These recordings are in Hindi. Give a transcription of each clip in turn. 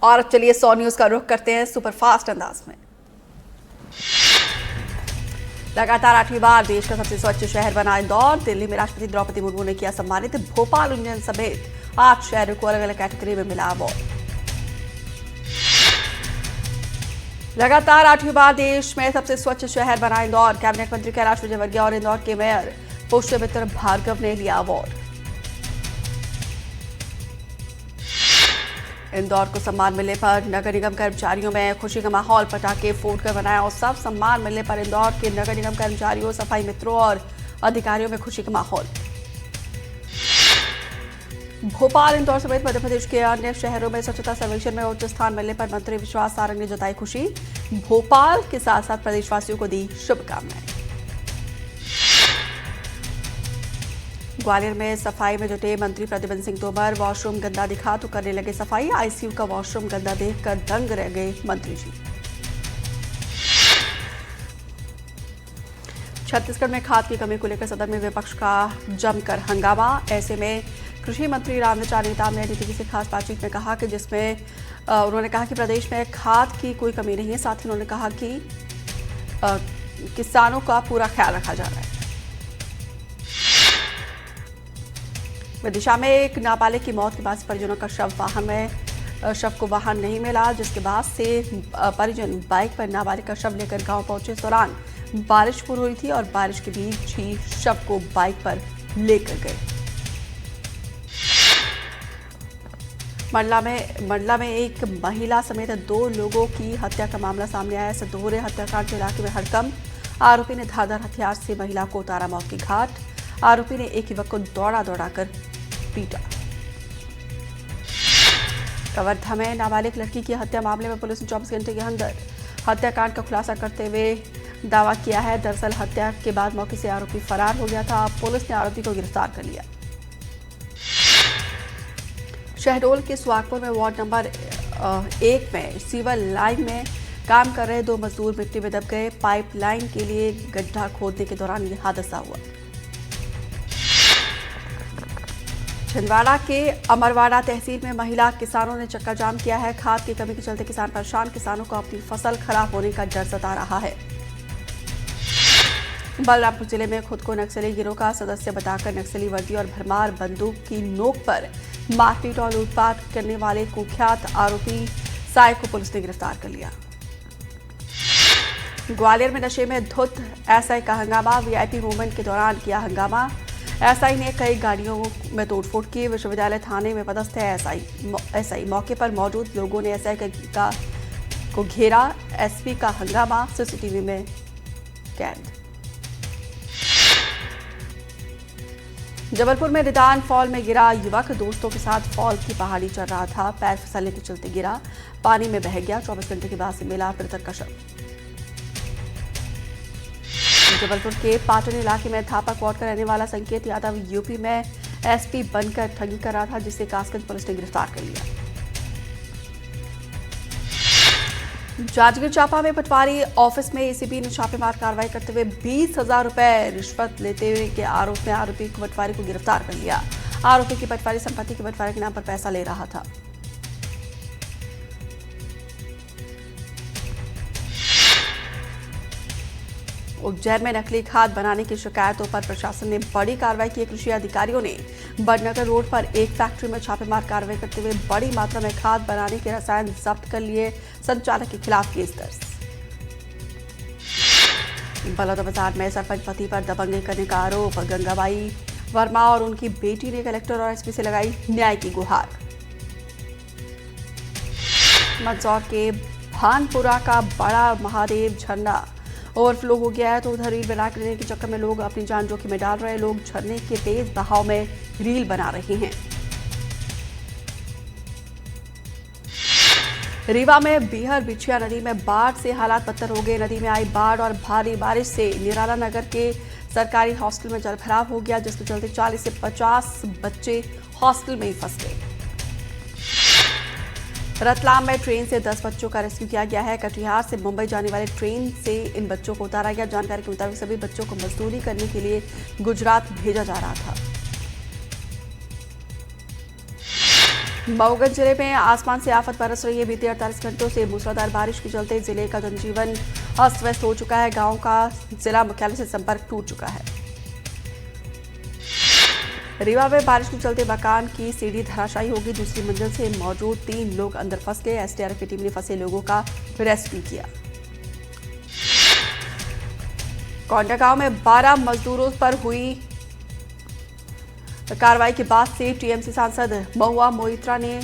और चलिए 100 न्यूज का रुख करते हैं सुपरफास्ट अंदाज में। लगातार 8वीं बार देश का सबसे स्वच्छ शहर बना इंदौर। दिल्ली में राष्ट्रपति द्रौपदी मुर्मू ने किया सम्मानित। भोपाल उज्जैन समेत 8 शहरों को अलग अलग कैटेगरी में मिला अवार्ड। लगातार 8वीं बार देश में सबसे स्वच्छ शहर बना इंदौर। कैबिनेट मंत्री कैलाश विजयवर्गीय और इंदौर के मेयर पुष्यमित्र भार्गव ने लिया अवार्ड। इंदौर को सम्मान मिलने पर नगर निगम कर्मचारियों में खुशी का माहौल। पटाखे फोड़कर मनाया उत्सव। सम्मान मिलने पर इंदौर के नगर निगम कर्मचारियों, सफाई मित्रों और अधिकारियों में खुशी का माहौल। भोपाल, इंदौर समेत मध्य प्रदेश के अन्य शहरों में स्वच्छता सर्वेक्षण में उच्च स्थान मिलने पर मंत्री विश्वास सारंग ने जताई खुशी। भोपाल के साथ साथ प्रदेशवासियों को दी शुभकामनाएं। ग्वालियर में सफाई में जुटे मंत्री प्रद्युम्न सिंह तोमर। वॉशरूम गंदा दिखा तो करने लगे सफाई। आईसीयू का वॉशरूम गंदा देखकर दंग रह गए मंत्री जी। छत्तीसगढ़ में खाद की कमी को लेकर सदन में विपक्ष का जमकर हंगामा। ऐसे में कृषि मंत्री रामविचार नेताम ने डीटीवी से खास बातचीत में कहा कि जिसमें उन्होंने कहा कि प्रदेश में खाद की कोई कमी नहीं है। साथ ही उन्होंने कहा कि किसानों का पूरा ख्याल रखा जा रहा है। विदिशा में एक नाबालिग की मौत के बाद परिजनों का शव को वाहन नहीं मिला, जिसके बाद से परिजन बाइक पर नाबालिग का शव लेकर गांव पहुंचे। इस दौरान बारिश शुरू हुई थी और बारिश के बीच ही शव को बाइक पर लेकर गए। मंडला में एक महिला समेत 2 लोगों की हत्या का मामला सामने आया। सदोरे हत्याकांड के इलाके में हड़कंप। आरोपी ने धारदार हथियार से महिला को उतारा मौत की घाट। आरोपी ने एक युवक को दौड़ा कर पीटा। कवर्धा में नाबालिग लड़की की हत्या मामले में पुलिस ने 24 घंटे के अंदर हत्याकांड का खुलासा करते हुए दावा किया है। दरअसल हत्या के बाद मौके से आरोपी फरार हो गया था। पुलिस ने आरोपी को गिरफ्तार कर लिया। शहडोल के सुहागपुर में वार्ड नंबर 1 में सीवर लाइन में काम कर रहे 2 मजदूर मिट्टी में दब गए। पाइपलाइन के लिए गड्ढा खोदने के दौरान यह हादसा हुआ। छिंदवाड़ा के अमरवाड़ा तहसील में महिला किसानों ने चक्का जाम किया है। खाद की कमी के चलते किसान परेशान। किसानों को अपनी फसल खराब होने का डर सता रहा है। बलरामपुर जिले में खुद को नक्सली गिरोह का सदस्य बताकर नक्सली वर्दी और भरमार बंदूक की नोक पर मारपीट और लूटपाट करने वाले कुख्यात आरोपी साय को पुलिस ने गिरफ्तार कर लिया। ग्वालियर में नशे में धुत एसआई का हंगामा। वीआईपी मूवमेंट के दौरान किया हंगामा। एसआई ने कई गाड़ियों में तोड़फोड़ की। विश्वविद्यालय थाने में पदस्थ है एसआई। मौके पर मौजूद लोगों ने एसआई को घेरा। एसपी का हंगामा सीसीटीवी में कैद। जबलपुर में रिदान फॉल में गिरा युवक। दोस्तों के साथ फॉल की पहाड़ी चढ़ रहा था। पैर फिसलने के चलते गिरा, पानी में बह गया। 24 घंटे के बाद से मिला मृतक का शव। जबलपुर के पाटन इलाके में थापा क्वार्ड का रहने वाला संकेत यादव यूपी में एसपी बनकर ठगी कर रहा था, जिसे कासगंज पुलिस ने गिरफ्तार कर लिया। जांजगीर चांपा में पटवारी ऑफिस में एसीबी ने छापेमार कार्रवाई करते हुए 20,000 रुपए रिश्वत लेते हुए के आरोप में आरोपी पटवारी को गिरफ्तार कर लिया। आरोपी की पटवारी संपत्ति के बंटवारे के नाम पर पैसा ले रहा था। उज्जैन में नकली खाद बनाने की शिकायतों पर प्रशासन ने बड़ी कार्रवाई की। कृषि अधिकारियों ने बड़नगर रोड पर एक फैक्ट्री में छापेमार कार्रवाई करते हुए बड़ी मात्रा में खाद बनाने के रसायन जब्त कर लिए। संचालक के खिलाफ केस दर्ज। बलौदाबाजार में सरपंच पति पर दबंगई करने का आरोप। गंगाबाई वर्मा और उनकी बेटी ने कलेक्टर और एसपी से लगाई न्याय की गुहार। मंदसौर के भानपुरा का बड़ा महादेव झरना ओवरफ्लो हो गया है, तो उधर रील बना लेने के चक्कर में लोग अपनी जान जोखिम में डाल रहे हैं। लोग झरने के तेज बहाव में रील बना रहे हैं। रीवा में बीहर बिछिया नदी में बाढ़ से हालात बदतर हो गए। नदी में आई बाढ़ और भारी बारिश से निराला नगर के सरकारी हॉस्टल में जलभराव हो गया, जिसके चलते 40 से 50 बच्चे हॉस्टल में ही फंस गए। रतलाम में ट्रेन से 10 बच्चों का रेस्क्यू किया गया है। कटिहार से मुंबई जाने वाले ट्रेन से इन बच्चों को उतारा गया। जानकारी के मुताबिक सभी बच्चों को मजदूरी करने के लिए गुजरात भेजा जा रहा था। मऊगंज जिले में आसमान से आफत बरस रही है। बीते 48 घंटों से मूसलाधार बारिश के चलते जिले का जनजीवन अस्त व्यस्त हो चुका है। गांव का जिला मुख्यालय से संपर्क टूट चुका है। रीवा में बारिश के चलते मकान की सीढ़ी धराशायी होगी। दूसरी मंजिल से मौजूद 3 लोग अंदर फंस गए। एसडीआरएफ की टीम ने फंसे लोगों का रेस्क्यू किया। कोंडा गांव में 12 मजदूरों पर हुई कार्रवाई के बाद से टीएमसी सांसद महुआ मोइत्रा ने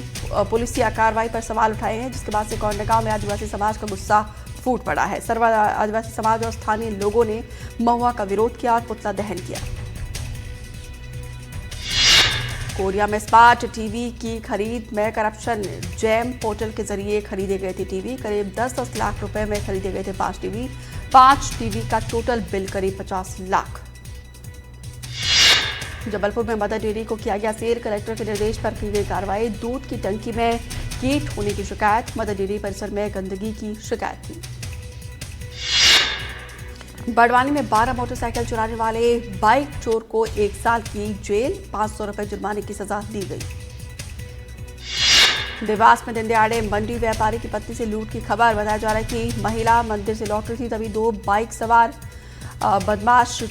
पुलिसिया कार्रवाई पर सवाल उठाए हैं, जिसके बाद से कोंडा गांव में आदिवासी समाज का गुस्सा फूट पड़ा है। सर्व आदिवासी समाज और स्थानीय लोगों ने महुआ का विरोध किया और पुतला दहन किया। कोरिया में स्मार्ट टीवी की खरीद में करप्शन। जैम पोर्टल के जरिए खरीदे गए थे टीवी। करीब 10-10 लाख रुपए में खरीदे गए थे 5 टीवी। 5 टीवी का टोटल बिल करीब 50 लाख। जबलपुर में मदर डेयरी को किया गया सील। कलेक्टर के निर्देश पर की गई कार्रवाई। दूध की टंकी में कीट होने की शिकायत। मदर डेयरी परिसर में गंदगी की शिकायत थी। बड़वानी में 12 मोटरसाइकिल चुराने वाले बाइक चोर को 1 साल की जेल, 500 रुपए जुर्माने की सजा दी गई। देवास में दिन दहाड़े मंडी व्यापारी की पत्नी से लूट की खबर। बताया जा रहा है कि महिला मंदिर से लौट रही थी, तभी 2 बाइक सवार बदमाश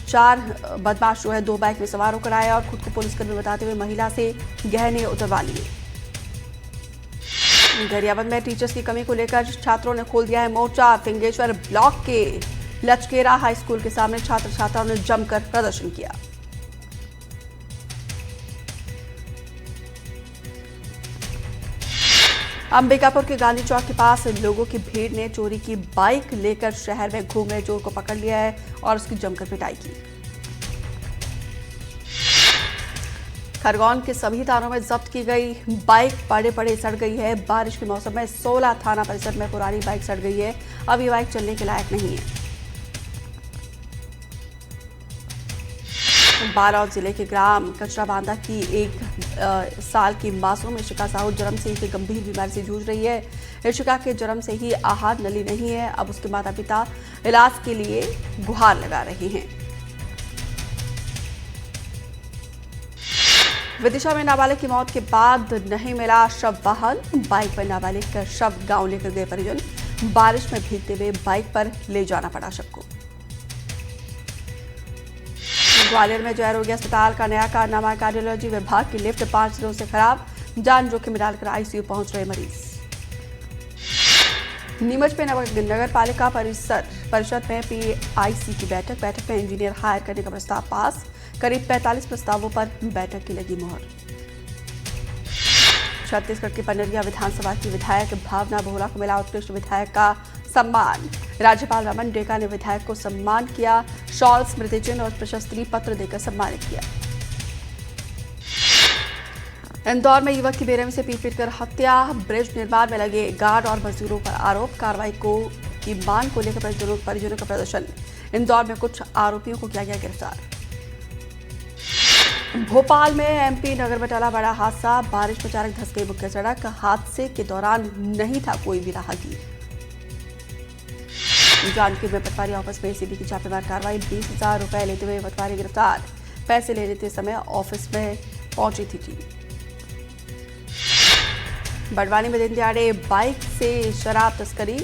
2 बाइक में सवार होकर आए और खुद को पुलिसकर्मी बताते हुए महिला से गहने उतरवा लिए। गरियाबंद में टीचर्स की कमी को लेकर छात्रों ने खोल दिया है मोर्चा। फिंगेश्वर ब्लॉक के लचकेरा हाई स्कूल के सामने छात्र छात्राओं ने जमकर प्रदर्शन किया। अंबिकापुर के गांधी चौक के पास लोगों की भीड़ ने चोरी की बाइक लेकर शहर में घूम रहे चोर को पकड़ लिया है और उसकी जमकर पिटाई की। खरगोन के सभी थानों में जब्त की गई बाइक पड़े सड़ गई है। बारिश के मौसम में 16 थाना परिसर में पुरानी बाइक सड़ गई है। अब ये बाइक चलने के लायक नहीं है। बालोद जिले के ग्राम कचरा बांधा की 1 साल की मासूम इशिका साहू जन्म से ही गंभीर बीमारी से जूझ रही है। इशिका के जन्म से ही आहार नली नहीं है। अब उसके माता पिता इलाज के लिए गुहार लगा रहे हैं। विदिशा में नाबालिग की मौत के बाद नहीं मिला शव वाहन। बाइक पर नाबालिग का शव गांव लेकर गए परिजन। बारिश में भीगते हुए बाइक पर ले जाना पड़ा शव को। ग्वालियर में जय रोगी अस्पताल का नया कारनामा। कार्डियोलॉजी विभाग की लिफ्ट 5 दिनों से खराब। जान जोखिम में डालकर आईसीयू पहुंच रहे मरीज। नीमच में नगर पालिका परिषद में पीआईसी की बैठक में इंजीनियर हायर करने का प्रस्ताव पास। करीब 45 प्रस्तावों पर बैठक की लगी मुहर। छत्तीसगढ़ की पनरिया विधानसभा की विधायक भावना बोहरा को मिला उत्कृष्ट विधायक का सम्मान। राज्यपाल रमन डेका ने विधायक को सम्मान किया। शॉल, स्मृति चिन्ह और प्रशस्ति पत्र देकर सम्मानित किया। इंदौर में युवक की बेरहमी से पीट कर हत्या। ब्रिज निर्माण में लगे गार्ड और मजदूरों पर आरोप। कार्रवाई की मांग को लेकर परिजनों का प्रदर्शन। इंदौर में कुछ आरोपियों को किया गया गिरफ्तार। भोपाल में एमपी नगर में टला बड़ा हादसा। बारिश में अचानक धंस गई मुख्य सड़क। हादसे के दौरान नहीं था कोई भी राहगीर। जांजगीर में पटवारी ऑफिस में एसीबी की छापेमार कार्रवाई। 20,000 रुपए लेते हुए पटवारी गिरफ्तार। पैसे ले लेते समय ऑफिस में पहुंची थी टीम। बड़वानी में दिन दिहाड़े बाइक से शराब तस्करी।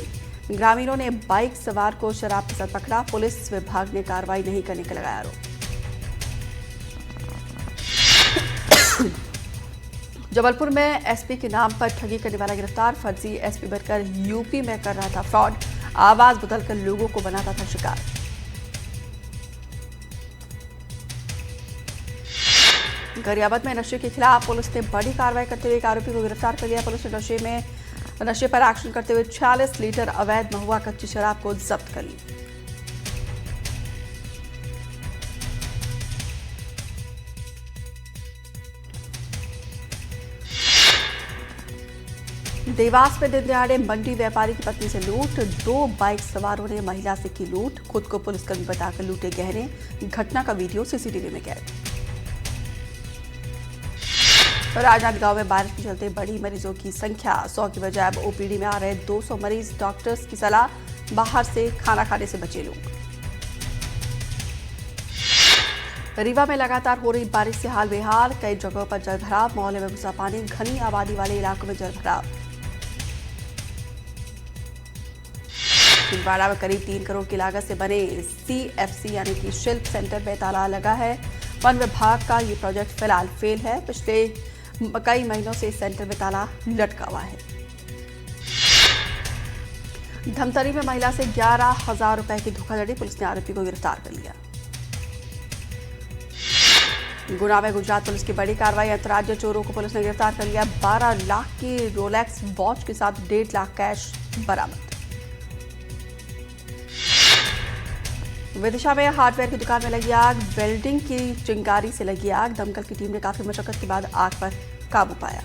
ग्रामीणों ने बाइक सवार को शराब के साथ पकड़ा। पुलिस विभाग ने कार्रवाई नहीं करने का लगाया आरोप। जबलपुर में एसपी के नाम पर ठगी करने वाला गिरफ्तार। फर्जी एसपी बनकर यूपी में कर रहा था फ्रॉड। आवाज बदलकर लोगों को बनाता था शिकार। गरियाबंद में नशे के खिलाफ पुलिस ने बड़ी कार्रवाई करते हुए एक आरोपी को गिरफ्तार कर लिया। पुलिस ने नशे पर एक्शन करते हुए 46 लीटर अवैध महुआ कच्ची शराब को जब्त कर ली। देवास में दिन दिहाड़े मंडी व्यापारी की पत्नी से लूट। 2 बाइक सवारों ने महिला से की लूट। खुद को पुलिसकर्मी बताकर लूटे गहने। घटना का वीडियो सीसीटीवी में कैद। राजनांदगांव में बारिश के चलते बढ़ी मरीजों की संख्या। 100 की बजाय अब ओपीडी में आ रहे 200 मरीज। डॉक्टर्स की सलाह, बाहर से खाना खाने से बचे लोग। रीवा में लगातार हो रही बारिश से हाल बेहाल, कई जगहों पर जलभराव, मोहल्ले में घुसा पानी, घनी आबादी वाले इलाकों में जलभराव। छिंदवाड़ा में करीब 3 करोड़ की लागत से बने CFC यानी कि शिल्प सेंटर में ताला लगा है। वन विभाग का ये प्रोजेक्ट फिलहाल फेल है। पिछले कई महीनों से इस सेंटर में ताला लटका हुआ है। धमतरी में महिला से 11,000 रुपए की धोखाधड़ी, पुलिस ने आरोपी को गिरफ्तार कर लिया। गुना में गुजरात पुलिस की बड़ी कार्रवाई, अंतर्राज्यीय चोरों को पुलिस ने गिरफ्तार कर लिया। 12 लाख की रोलेक्स वॉच के साथ 1.5 लाख कैश बरामद। विदिशा में हार्डवेयर की दुकान में लगी आग, वेल्डिंग की चिंगारी से लगी आग, दमकल की टीम ने काफी मशक्कत के बाद आग पर काबू पाया।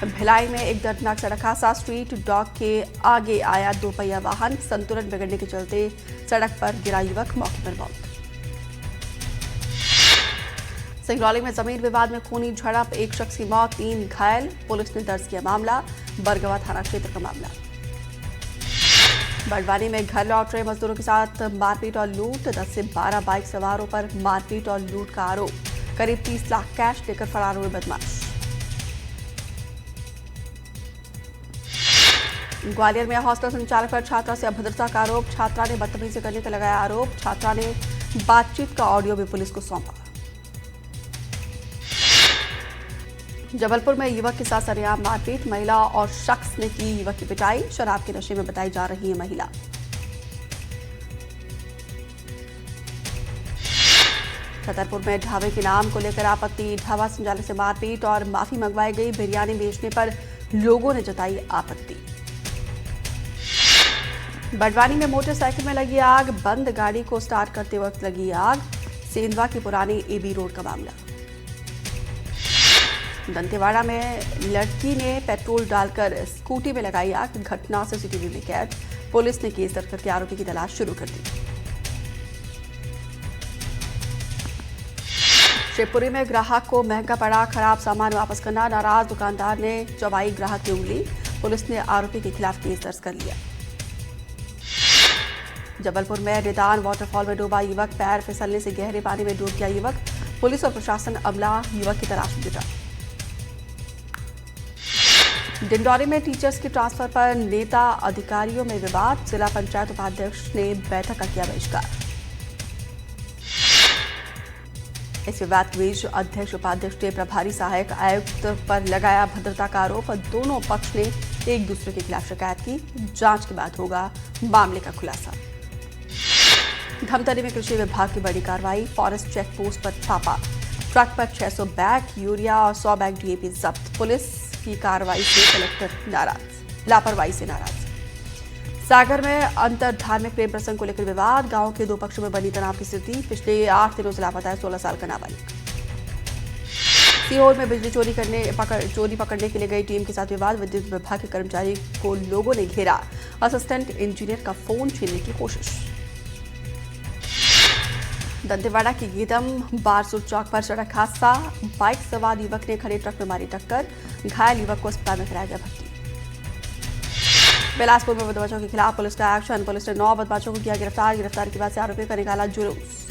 भिलाई में एक दर्दनाक सड़क हादसा, स्ट्रीट डॉग के आगे आया 2 पहिया वाहन, संतुलन बिगड़ने के चलते सड़क पर गिरा युवक, मौके पर मौत। सिंगरौली में जमीन विवाद में खूनी झड़प, एक शख्स की मौत, 3 घायल, पुलिस ने दर्ज किया मामला, बरगवा थाना क्षेत्र का मामला। बड़वानी में घर लौट रहे मजदूरों के साथ मारपीट और लूट, 10 से 12 बाइक सवारों पर मारपीट और लूट का आरोप, करीब 30 लाख कैश लेकर फरार हुए बदमाश। ग्वालियर में हॉस्टल संचालक पर छात्रा से अभद्रता का आरोप, छात्रा ने बदतमीजी करने का लगाया आरोप, छात्रा ने बातचीत का ऑडियो भी पुलिस को सौंपा। जबलपुर में युवक के साथ सरेआम मारपीट, महिला और शख्स ने की युवक की पिटाई, शराब के नशे में बताई जा रही है महिला। छतरपुर में ढाबे के नाम को लेकर आपत्ति, ढाबा संचालक से मारपीट और माफी मंगवाई गई, बिरयानी बेचने पर लोगों ने जताई आपत्ति। बड़वानी में मोटरसाइकिल में लगी आग, बंद गाड़ी को स्टार्ट करते वक्त लगी आग, सेंधवा की पुरानी AB रोड का मामला। दंतेवाड़ा में लड़की ने पेट्रोल डालकर स्कूटी में लगाई आग, घटना CCTV में कैद, पुलिस ने केस दर्ज करके आरोपी की तलाश शुरू कर दी। शिवपुरी में ग्राहक को महंगा पड़ा, खराब सामान वापस करना, नाराज दुकानदार ने चबाई ग्राहक की उंगली, पुलिस ने आरोपी के खिलाफ केस दर्ज कर लिया। जबलपुर में रिदान वाटरफॉल में डूबा युवक, पैर फिसलने से गहरे पानी में डूब गया युवक, पुलिस और प्रशासन अमला युवक की तलाश में जुटा। डिंडौरी में टीचर्स की ट्रांसफर पर नेता अधिकारियों में विवाद, जिला पंचायत उपाध्यक्ष ने बैठक का किया बहिष्कार। इस विवाद के बीच अध्यक्ष उपाध्यक्ष ने प्रभारी सहायक आयुक्त पर लगाया भद्रता का आरोप, दोनों पक्ष ने एक दूसरे के खिलाफ शिकायत की, जांच के बाद होगा मामले का खुलासा। धमतरी में कृषि विभाग की बड़ी कार्रवाई, फॉरेस्ट चेक पोस्ट पर छापा, ट्रक पर 600 बैग यूरिया और 100 बैग DAP जब्त, पुलिस की कार्रवाई से कलेक्टर नाराज, लापरवाही से नाराज। सागर में अंतर धार्मिक प्रेम प्रसंग को लेकर विवाद, गांव के 2 पक्षों में बनी तनाव की स्थिति, पिछले 8 दिनों से लापता है 16 साल का नाबालिग। सीहोर में बिजली चोरी पकड़ने के लिए गई टीम के साथ विवाद, विद्युत विभाग के कर्मचारी को लोगों ने घेरा, असिस्टेंट इंजीनियर का फोन छीनने की कोशिश। दंतेवाड़ा की गीदम बारसूर चौक पर सड़क हादसा, बाइक सवार युवक ने खड़े ट्रक में मारी टक्कर, घायल युवक को अस्पताल में कराया गया भर्ती। बिलासपुर में बदमाशों के खिलाफ पुलिस का एक्शन, पुलिस ने 9 बदमाशों को किया गिरफ्तार, गिरफ्तारी के बाद से आरोपियों का निकाला जुलूस।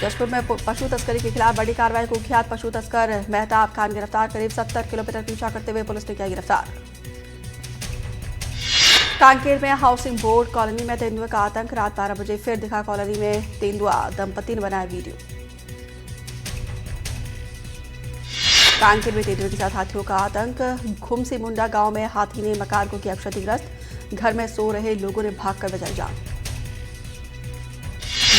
जशपुर में पशु तस्करी के खिलाफ बड़ी कार्रवाई, कुख्यात पशु तस्कर मेहताब खान गिरफ्तार, करीब 70 किलोमीटर पीछा करते हुए पुलिस ने किया गिरफ्तार। कांकेर में हाउसिंग बोर्ड कॉलोनी में तेंदुए का आतंक, रात 12 बजे फिर दिखा कॉलोनी में तेंदुआ, दंपति ने बनाया वीडियो। कांकेर में तेंदुए के साथ हाथियों का आतंक, घुमसी मुंडा गांव में हाथी ने मकान को किया क्षतिग्रस्त, घर में सो रहे लोगों ने भागकर बचाई जान।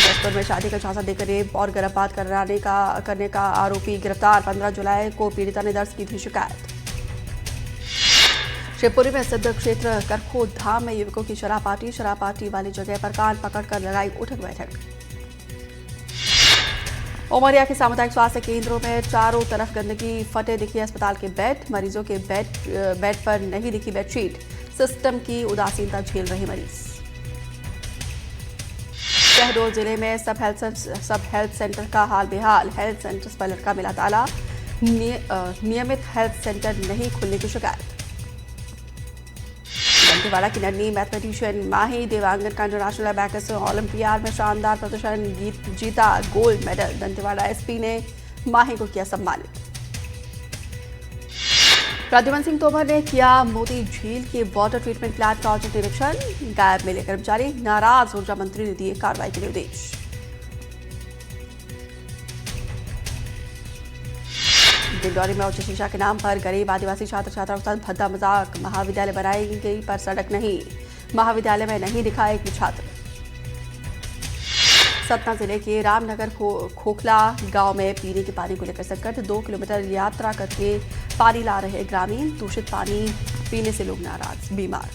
जसपुर में शादी का झांसा देकर रेप और गर्भपात करने का आरोपी गिरफ्तार, 15 जुलाई को पीड़िता ने दर्ज की थी शिकायत। शिवपुरी में सिद्ध क्षेत्र करखो धाम में युवकों की शराब पार्टी वाली जगह पर कान पकड़कर लगाई उठक बैठक। उमरिया के सामुदायिक स्वास्थ्य केंद्रों में चारों तरफ गंदगी, फटे दिखी अस्पताल के बेड, मरीजों के बेड पर नहीं दिखी बेडशीट, सिस्टम की उदासीनता झेल रहे मरीज। शहडोल जिले में सब हेल्थ सेंटर का हाल बेहाल, हेल्थ सेंटर्स पर लटका मिला ताला, नियमित हेल्थ सेंटर नहीं खुलने की शिकायत। दंतेवाड़ा की नन्ही मैथमेटिशियन माही देवांगन का इंटरनेशनल अबैकस ओलंपियाड में शानदार प्रदर्शन जीता गोल्ड मेडल। दंतेवाड़ा एसपी ने माही को किया सम्मानित। प्रद्युमन सिंह तोमर ने किया मोती झील के वाटर ट्रीटमेंट प्लांट का औचक निरीक्षण। गायब मिले कर्मचारी नाराज, ऊर्जा मंत्री ने दिए कार्रवाई के निर्देश। डिंडौरी में उच्च शिक्षा के नाम पर गरीब आदिवासी छात्र छात्राओं के साथ भद्दा मजाक। महाविद्यालय बनाई गई पर सड़क नहीं, महाविद्यालय में नहीं दिखा एक भी छात्र। सतना जिले के रामनगर खोखला गांव में पीने के पानी को लेकर संकट। 2 किलोमीटर यात्रा करके पानी ला रहे ग्रामीण। दूषित पानी पीने से लोग नाराज, बीमार।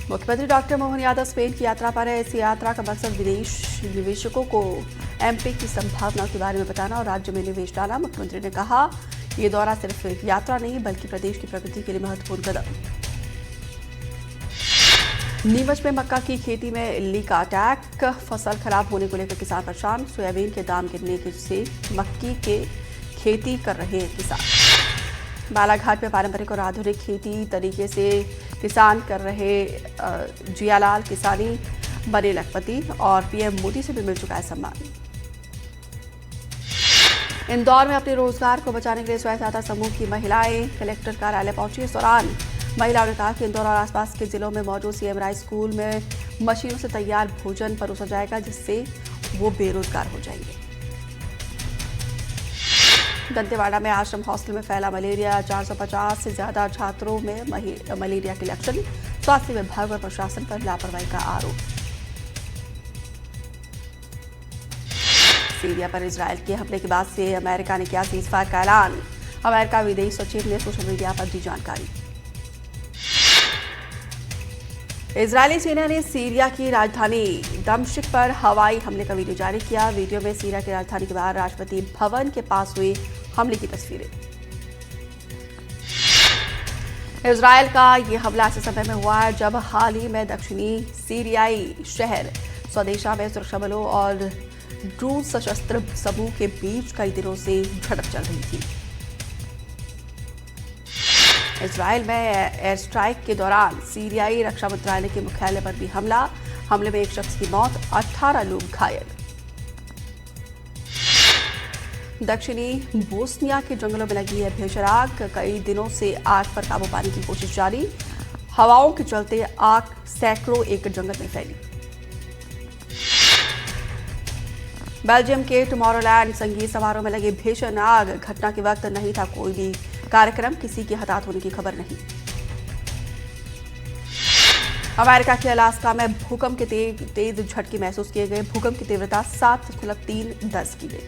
मुख्यमंत्री डॉक्टर मोहन यादव स्पेन की यात्रा पर है। इस यात्रा का मकसद विदेश निवेशकों को एमपी की संभावनाओं के बारे में बताना और राज्य में निवेश डालना। मुख्यमंत्री ने कहा, ये दौरा सिर्फ एक यात्रा नहीं बल्कि प्रदेश की प्रगति के लिए महत्वपूर्ण कदम। नीमच में मक्का की खेती में इल्ली का अटैक। फसल खराब होने को लेकर किसान परेशान। सोयाबीन के दाम गिरने से मक्की के खेती कर रहे किसान। बालाघाट में पारंपरिक और आधुनिक खेती तरीके से किसान कर रहे जियालाल किसानी बने लखपति और पीएम मोदी से भी मिल चुका है सम्मान। इंदौर में अपने रोजगार को बचाने के लिए स्वयं सहायता समूह की महिलाएं कलेक्टर कार्यालय पहुंची। इस दौरान महिलाओं ने कहा कि इंदौर और आसपास के जिलों में मौजूद सीएम राइस स्कूल में मशीनों से तैयार भोजन परोसा जाएगा, जिससे वो बेरोजगार हो जाएंगे। दंतेवाड़ा में आश्रम हॉस्टल में फैला मलेरिया। 450 से ज्यादा छात्रों में मलेरिया के लक्षण। स्वास्थ्य विभाग और प्रशासन पर लापरवाही का आरोप। सीरिया पर इजरायल के हमले के बाद से अमेरिका ने किया सीजफायर का ऐलान। अमेरिका विदेश सचिव ने सोशल मीडिया पर दी जानकारी। इजरायली सेना ने सीरिया की राजधानी दमिश्क पर हवाई हमले का वीडियो जारी किया। वीडियो में सीरिया की राजधानी के बाहर राष्ट्रपति भवन के पास हुए हमले की तस्वीरें। इजरायल का यह हमला ऐसे समय में हुआ है जब हाल ही में दक्षिणी सीरियाई शहर स्वदेशा में सुरक्षा बलों और ड्रूज सशस्त्र समूह के बीच कई दिनों से झड़प चल रही थी। इजरायल में एयर स्ट्राइक के दौरान सीरियाई रक्षा मंत्रालय के मुख्यालय पर भी हमले में एक शख्स की मौत, 18 लोग घायल। दक्षिणी बोस्निया के जंगलों में लगी है भीषण आग। कई दिनों से आग पर काबू पाने की कोशिश जारी। हवाओं के चलते आग सैकड़ों एकड़ जंगल में फैली। बेल्जियम के टुमारोलैंड संगीत समारोह में लगी भीषण आग। घटना के वक्त नहीं था कोई भी कार्यक्रम, किसी के हताहत होने की खबर नहीं। अमेरिका के अलास्का में भूकंप के तेज झटके महसूस किए गए। भूकंप की तीव्रता 7.3 दर्ज की गई।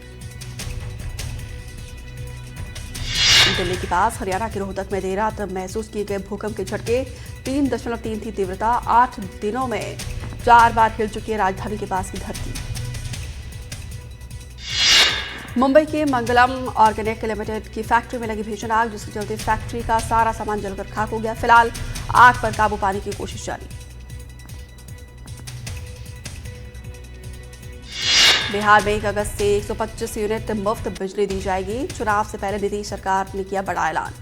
दिल्ली के पास हरियाणा के रोहतक में देर रात महसूस किए गए भूकंप के झटके 3.3 थी तीव्रता। 8 दिनों में 4 बार हिल चुकी है राजधानी के पास की धरती। मुंबई के मंगलम ऑर्गेनिक लिमिटेड की फैक्ट्री में लगी भीषण आग, जिसके चलते फैक्ट्री का सारा सामान जलकर खाक हो गया। फिलहाल आग पर काबू पाने की कोशिश जारी। बिहार में 1 अगस्त से 125 यूनिट मुफ्त बिजली दी जाएगी। चुनाव से पहले नीतीश सरकार ने किया बड़ा ऐलान।